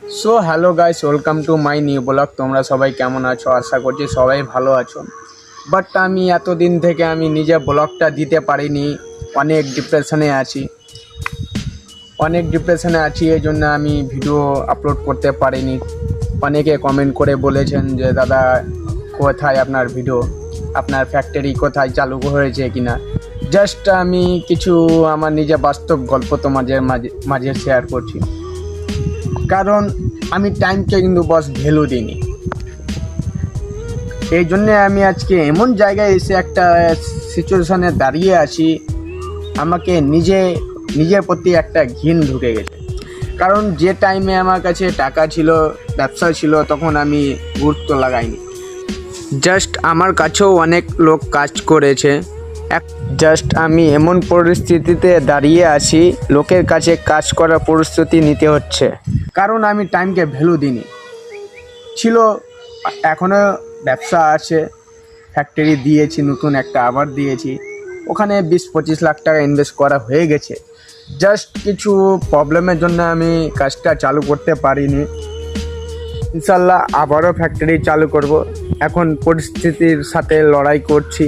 So hello guys, welcome to my new blog. তোমরা সবাই কেমন আছো? আশা করছি সবাই ভালো আছো। বাট আমি এতদিন থেকে আমি নিজে ব্লগটা দিতে পারিনি। অনেক ডিপ্রেশনে আছি, এই জন্য আমি ভিডিও আপলোড করতে পারিনি। অনেকে কমেন্ট করে বলেছেন যে দাদা কোথায় আপনার ভিডিও, আপনার ফ্যাক্টরি কোথায় চালু হয়েছে কিনা। জাস্ট আমি কিছু আমার নিজে বাস্তব গল্প তোমাদের মাঝে শেয়ার করছি, কারণ আমি টাইমকে কিন্তু বস ভ্যালু দিইনি। এই জন্যে আমি আজকে এমন জায়গায় এসে একটা সিচুয়েশনে দাঁড়িয়ে আছি, আমাকে নিজের প্রতি একটা ঘিন ঢুকে গেছে। কারণ যে টাইমে আমার কাছে টাকা ছিল, ব্যবসা ছিল, তখন আমি গুরুত্ব লাগাইনি। জাস্ট আমার কাছেও অনেক লোক কাজ করেছে, জাস্ট আমি এমন পরিস্থিতিতে দাঁড়িয়ে আছি, লোকের কাছে কাজ করার পরিস্থিতি নিতে হচ্ছে, কারণ আমি টাইমকে ভ্যালু দিইনি। ছিল, এখনও ব্যবসা আছে, ফ্যাক্টরি দিয়েছি, নতুন একটা আবার দিয়েছি, ওখানে 20-25 লাখ টাকা ইনভেস্ট করা হয়ে গেছে। জাস্ট কিছু প্রবলেমের জন্য আমি কাজটা চালু করতে পারিনি। ইনশাল্লাহ আবারও ফ্যাক্টরি চালু করব। এখন পরিস্থিতির সাথে লড়াই করছি।